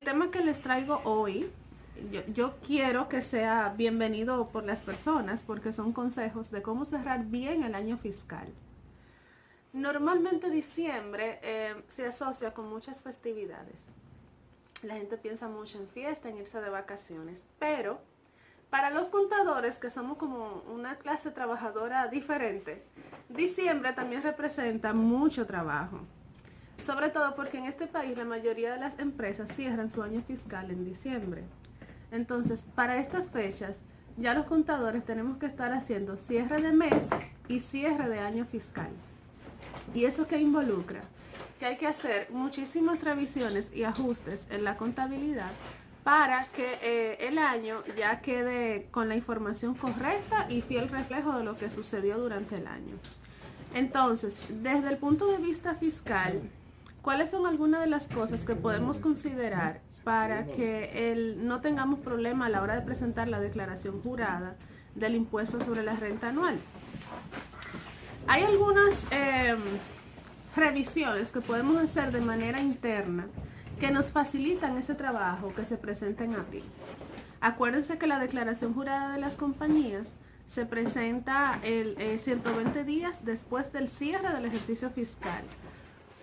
tema que les traigo hoy, yo quiero que sea bienvenido por las personas porque son consejos de cómo cerrar bien el año fiscal. Normalmente diciembre se asocia con muchas festividades. La gente piensa mucho en fiesta, en irse de vacaciones, pero para los contadores, que somos como una clase trabajadora diferente, diciembre también representa mucho trabajo. Sobre todo porque en este país la mayoría de las empresas cierran su año fiscal en diciembre. Entonces, para estas fechas, ya los contadores tenemos que estar haciendo cierre de mes y cierre de año fiscal. ¿Y eso qué involucra? Que hay que hacer muchísimas revisiones y ajustes en la contabilidad para que el año ya quede con la información correcta y fiel reflejo de lo que sucedió durante el año. Entonces, desde el punto de vista fiscal, ¿cuáles son algunas de las cosas que podemos considerar para que no tengamos problema a la hora de presentar la declaración jurada del impuesto sobre la renta anual? Hay algunas revisiones que podemos hacer de manera interna que nos facilitan ese trabajo que se presenta en abril. Acuérdense que la declaración jurada de las compañías se presenta 120 días después del cierre del ejercicio fiscal.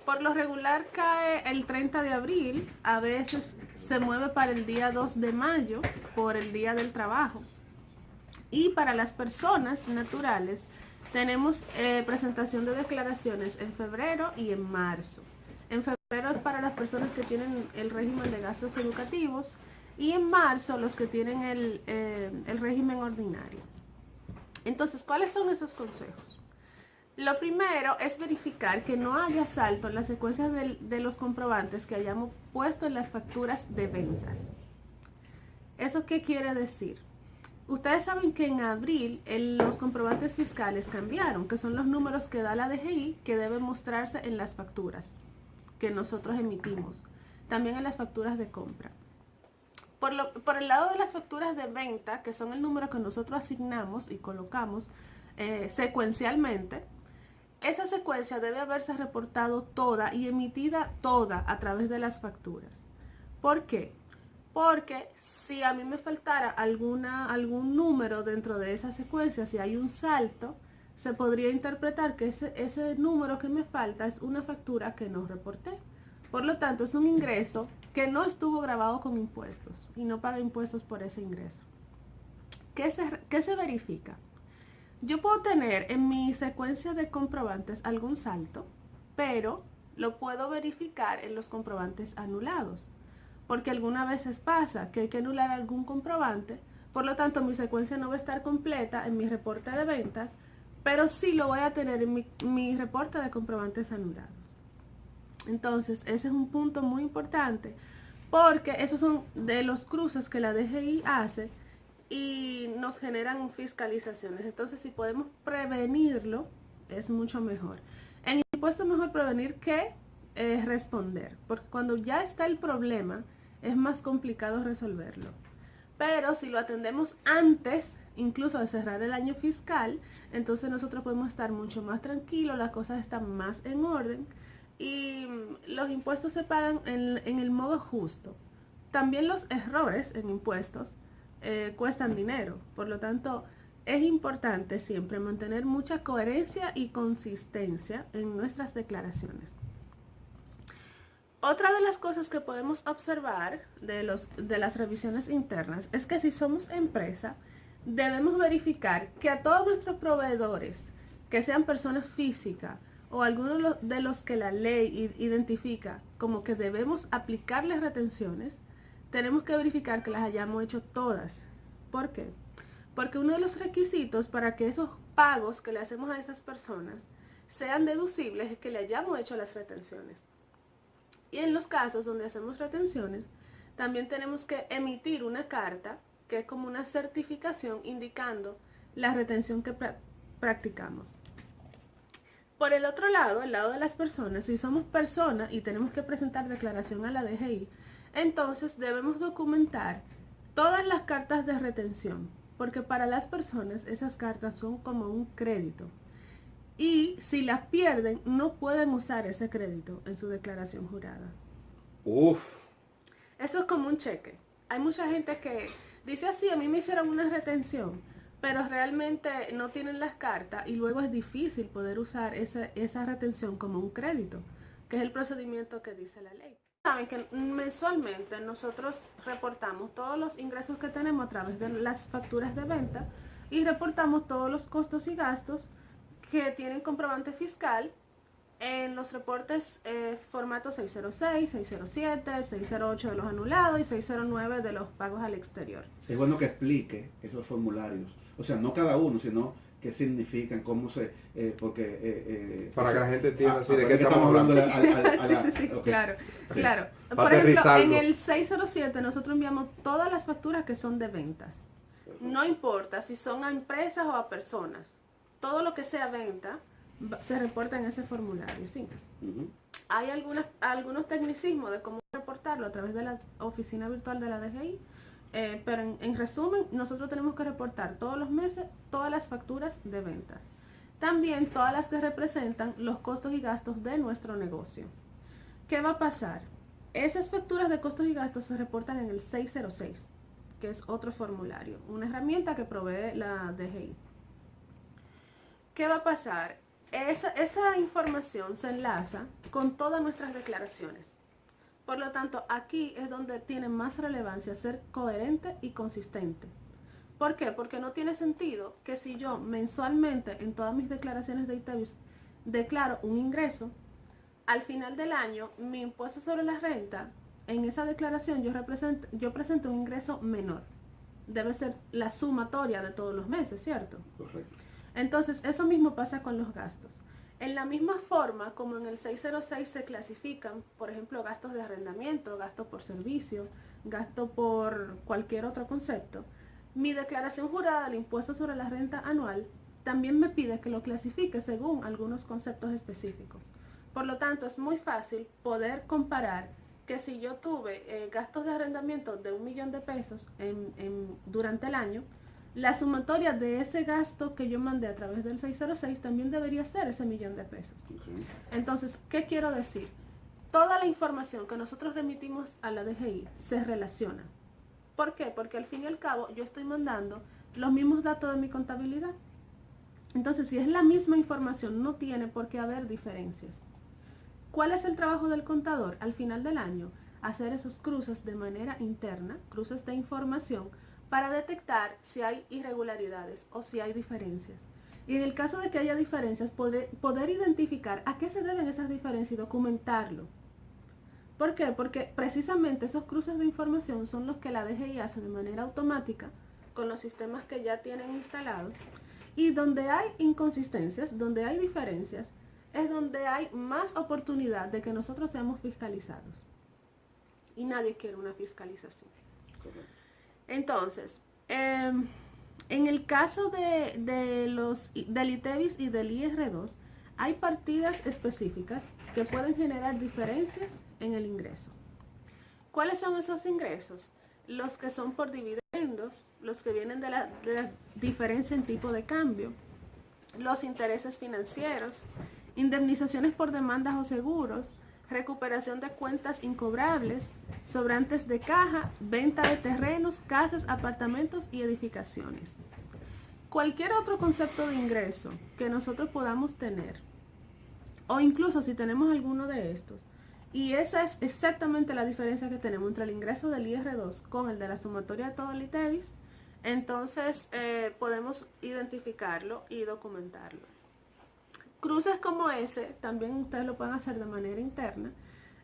Por lo regular cae el 30 de abril, a veces se mueve para el día 2 de mayo por el Día del Trabajo. Y para las personas naturales tenemos presentación de declaraciones en febrero y en marzo. En febrero es para las personas que tienen el régimen de gastos educativos y en marzo los que tienen el régimen ordinario. Entonces, ¿cuáles son esos consejos? Lo primero es verificar que no haya salto en la secuencia de los comprobantes que hayamos puesto en las facturas de ventas. ¿Eso qué quiere decir? Ustedes saben que en abril los comprobantes fiscales cambiaron, que son los números que da la DGI que deben mostrarse en las facturas que nosotros emitimos, también en las facturas de compra. Por el lado de las facturas de venta, que son el número que nosotros asignamos y colocamos secuencialmente, esa secuencia debe haberse reportado toda y emitida toda a través de las facturas. ¿Por qué? Porque si a mí me faltara algún número dentro de esa secuencia, si hay un salto, se podría interpretar que ese número que me falta es una factura que no reporté. Por lo tanto, es un ingreso que no estuvo grabado con impuestos y no paga impuestos por ese ingreso. ¿Qué se verifica? Yo puedo tener en mi secuencia de comprobantes algún salto, pero lo puedo verificar en los comprobantes anulados. Porque algunas veces pasa que hay que anular algún comprobante, por lo tanto mi secuencia no va a estar completa en mi reporte de ventas, pero sí lo voy a tener en mi reporte de comprobantes anulados. Entonces, ese es un punto muy importante, porque esos son de los cruces que la DGI hace y nos generan fiscalizaciones. Entonces, si podemos prevenirlo, es mucho mejor. En impuestos es mejor prevenir que responder, porque cuando ya está el problema, es más complicado resolverlo. Pero si lo atendemos antes, incluso de cerrar el año fiscal, entonces nosotros podemos estar mucho más tranquilos, las cosas están más en orden y los impuestos se pagan en el modo justo. También los errores en impuestos cuestan dinero, por lo tanto es importante siempre mantener mucha coherencia y consistencia en nuestras declaraciones. Otra de las cosas que podemos observar de las revisiones internas es que si somos empresa, debemos verificar que a todos nuestros proveedores, que sean personas físicas o algunos de los que la ley identifica como que debemos aplicarles retenciones, tenemos que verificar que las hayamos hecho todas. ¿Por qué? Porque uno de los requisitos para que esos pagos que le hacemos a esas personas sean deducibles es que le hayamos hecho las retenciones. Y en los casos donde hacemos retenciones, también tenemos que emitir una carta que es como una certificación indicando la retención que practicamos. Por el otro lado, el lado de las personas, si somos personas y tenemos que presentar declaración a la DGI, entonces debemos documentar todas las cartas de retención, porque para las personas esas cartas son como un crédito. Y si las pierden, no pueden usar ese crédito en su declaración jurada. Uf. Eso es como un cheque. Hay mucha gente que dice así, a mí me hicieron una retención, pero realmente no tienen las cartas y luego es difícil poder usar esa retención como un crédito, que es el procedimiento que dice la ley. Saben que mensualmente nosotros reportamos todos los ingresos que tenemos a través de las facturas de venta y reportamos todos los costos y gastos que tienen comprobante fiscal en los reportes formato 606, 607, 608 de los anulados y 609 de los pagos al exterior. Es bueno que explique esos formularios, o sea, no cada uno, sino qué significan, cómo se, para que la gente entienda así de qué estamos hablando. Sí, Okay. Claro, Sí. claro. Para Por ejemplo, aterrizarlo. en el 607 nosotros enviamos todas las facturas que son de ventas. No importa si son a empresas o a personas. Todo lo que sea venta se reporta en ese formulario, ¿sí? Ujú. Hay algunos tecnicismos de cómo reportarlo a través de la oficina virtual de la DGI, pero en resumen, nosotros tenemos que reportar todos los meses todas las facturas de ventas. También todas las que representan los costos y gastos de nuestro negocio. ¿Qué va a pasar? Esas facturas de costos y gastos se reportan en el 606, que es otro formulario, una herramienta que provee la DGI. ¿Qué va a pasar? Esa información se enlaza con todas nuestras declaraciones. Por lo tanto, aquí es donde tiene más relevancia ser coherente y consistente. ¿Por qué? Porque no tiene sentido que si yo mensualmente en todas mis declaraciones de ITEVIS declaro un ingreso, al final del año mi impuesto sobre la renta, en esa declaración yo presento un ingreso menor. Debe ser la sumatoria de todos los meses, ¿cierto? Correcto. Entonces, eso mismo pasa con los gastos. En la misma forma como en el 606 se clasifican, por ejemplo, gastos de arrendamiento, gasto por servicio, gasto por cualquier otro concepto, mi declaración jurada del impuesto sobre la renta anual también me pide que lo clasifique según algunos conceptos específicos. Por lo tanto, es muy fácil poder comparar que si yo tuve gastos de arrendamiento de 1 millón de pesos durante el año, la sumatoria de ese gasto que yo mandé a través del 606 también debería ser ese 1 millón de pesos. Okay. Entonces, ¿qué quiero decir? Toda la información que nosotros remitimos a la DGI se relaciona. ¿Por qué? Porque al fin y al cabo yo estoy mandando los mismos datos de mi contabilidad. Entonces, si es la misma información, no tiene por qué haber diferencias. ¿Cuál es el trabajo del contador? Al final del año, hacer esos cruces de manera interna, cruces de información, para detectar si hay irregularidades o si hay diferencias. Y en el caso de que haya diferencias, poder identificar a qué se deben esas diferencias y documentarlo. ¿Por qué? Porque precisamente esos cruces de información son los que la DGI hace de manera automática con los sistemas que ya tienen instalados. Y donde hay inconsistencias, donde hay diferencias, es donde hay más oportunidad de que nosotros seamos fiscalizados. Y nadie quiere una fiscalización. Correcto. Entonces, en el caso del ITEVIS y del IR2, hay partidas específicas que pueden generar diferencias en el ingreso. ¿Cuáles son esos ingresos? Los que son por dividendos, los que vienen de la diferencia en tipo de cambio, los intereses financieros, indemnizaciones por demandas o seguros, recuperación de cuentas incobrables, sobrantes de caja, venta de terrenos, casas, apartamentos y edificaciones. Cualquier otro concepto de ingreso que nosotros podamos tener, o incluso si tenemos alguno de estos, y esa es exactamente la diferencia que tenemos entre el ingreso del IR2 con el de la sumatoria de todo el ITEVIS, entonces podemos identificarlo y documentarlo. Cruces como ese, también ustedes lo pueden hacer de manera interna.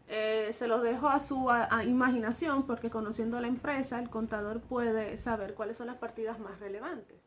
Se los dejo a su imaginación porque conociendo la empresa, el contador puede saber cuáles son las partidas más relevantes.